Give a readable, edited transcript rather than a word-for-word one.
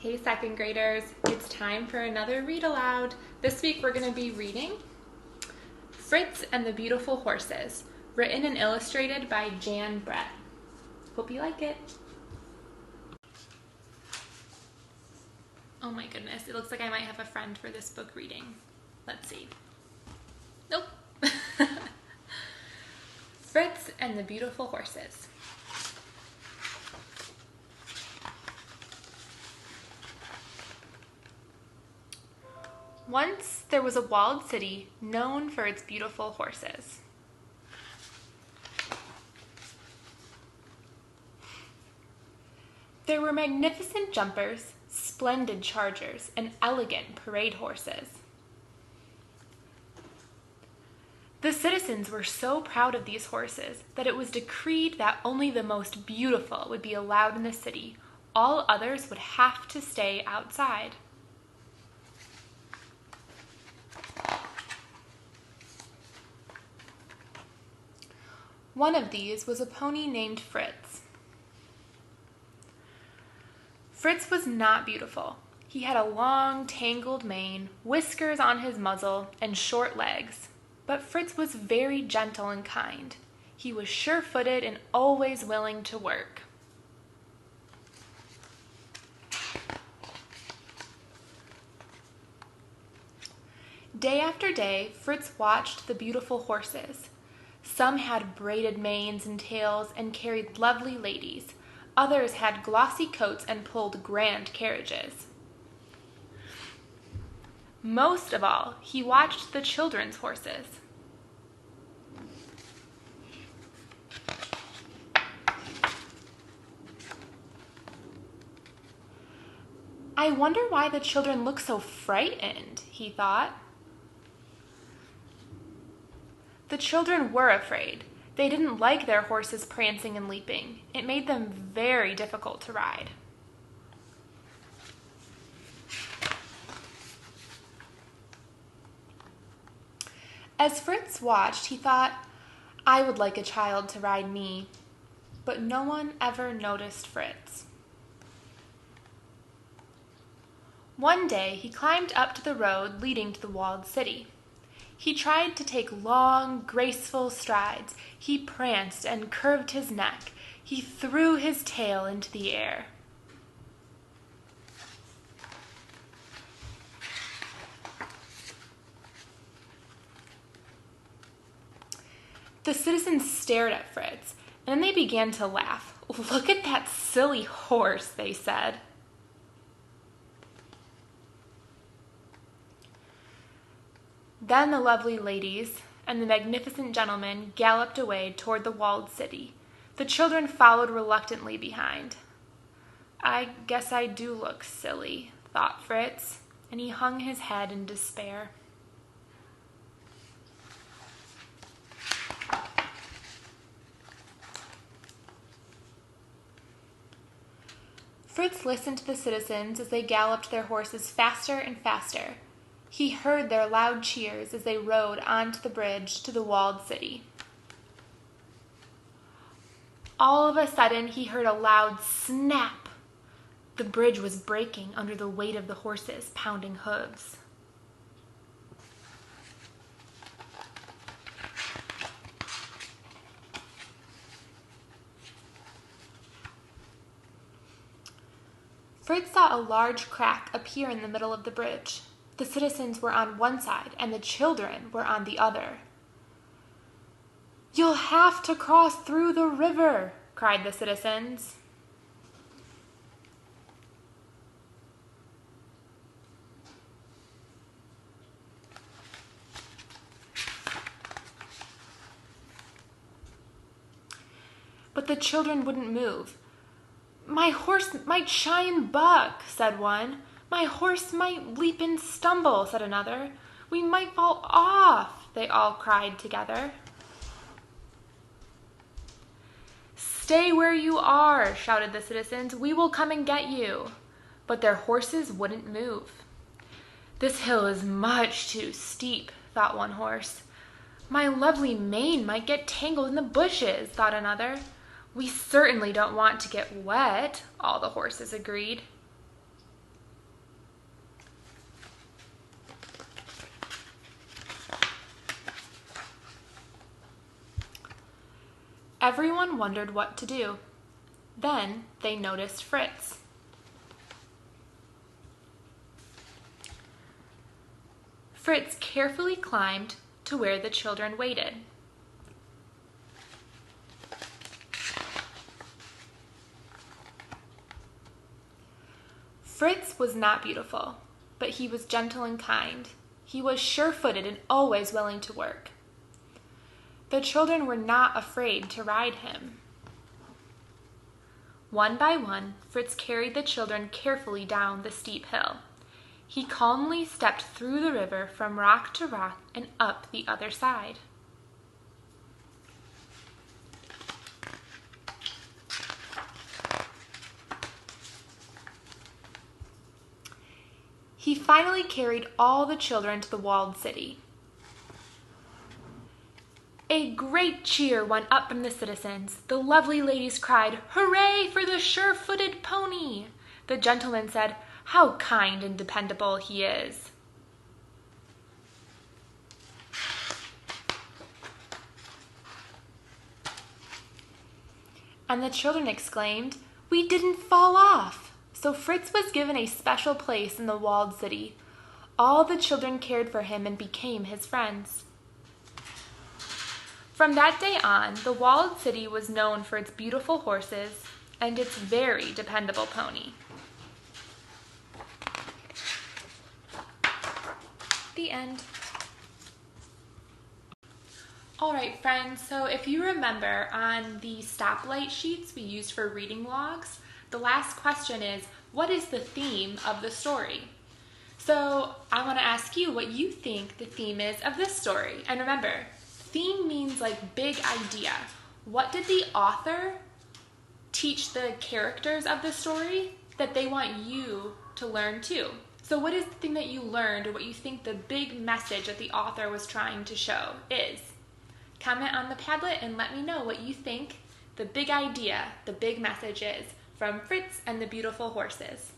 Hey second graders, it's time for another read aloud. This week we're going to be reading Fritz and the Beautiful Horses, written and illustrated by Jan Brett. Hope you like it. Oh my goodness, it looks like I might have a friend for this book reading. Let's see. Nope. Fritz and the Beautiful Horses. Once there was a walled city known for its beautiful horses. There were magnificent jumpers, splendid chargers, and elegant parade horses. The citizens were so proud of these horses that it was decreed that only the most beautiful would be allowed in the city. All others would have to stay outside. One of these was a pony named Fritz. Fritz was not beautiful. He had a long, tangled mane, whiskers on his muzzle, and short legs. But Fritz was very gentle and kind. He was sure-footed and always willing to work. Day after day, Fritz watched the beautiful horses. Some had braided manes and tails and carried lovely ladies. Others had glossy coats and pulled grand carriages. Most of all, he watched the children's horses. I wonder why the children look so frightened, he thought. The children were afraid. They didn't like their horses prancing and leaping. It made them very difficult to ride. As Fritz watched, he thought, I would like a child to ride me. But no one ever noticed Fritz. One day, he climbed up to the road leading to the walled city. He tried to take long, graceful strides. He pranced and curved his neck. He threw his tail into the air. The citizens stared at Fritz, and then they began to laugh. "Look at that silly horse," they said. Then the lovely ladies and the magnificent gentlemen galloped away toward the walled city. The children followed reluctantly behind. I guess I do look silly, thought Fritz, and he hung his head in despair. Fritz listened to the citizens as they galloped their horses faster and faster. He heard their loud cheers as they rode onto the bridge to the walled city. All of a sudden, he heard a loud snap. The bridge was breaking under the weight of the horses' pounding hooves. Fritz saw a large crack appear in the middle of the bridge. The citizens were on one side and the children were on the other. "You'll have to cross through the river," cried the citizens. But the children wouldn't move. "My horse might shy and buck," said one. "My horse might leap and stumble," said another. "We might fall off," they all cried together. "Stay where you are," shouted the citizens. "We will come and get you." But their horses wouldn't move. "This hill is much too steep," thought one horse. "My lovely mane might get tangled in the bushes," thought another. "We certainly don't want to get wet," all the horses agreed. Everyone wondered what to do. Then they noticed Fritz. Fritz carefully climbed to where the children waited. Fritz was not beautiful, but he was gentle and kind. He was sure-footed and always willing to work. The children were not afraid to ride him. One by one, Fritz carried the children carefully down the steep hill. He calmly stepped through the river from rock to rock and up the other side. He finally carried all the children to the walled city. A great cheer went up from the citizens. The lovely ladies cried, "Hooray for the sure-footed pony!" The gentleman said, "How kind and dependable he is!" And the children exclaimed, "We didn't fall off!" So Fritz was given a special place in the walled city. All the children cared for him and became his friends. From that day on, the walled city was known for its beautiful horses and its very dependable pony. The end. All right, friends, so if you remember on the stoplight sheets we used for reading logs, the last question is, what is the theme of the story? So I want to ask you what you think the theme is of this story. And remember, theme means like big idea. What did the author teach the characters of the story that they want you to learn too? So what is the thing that you learned or what you think the big message that the author was trying to show is? Comment on the Padlet and let me know what you think the big idea, the big message is from Fritz and the Beautiful Horses.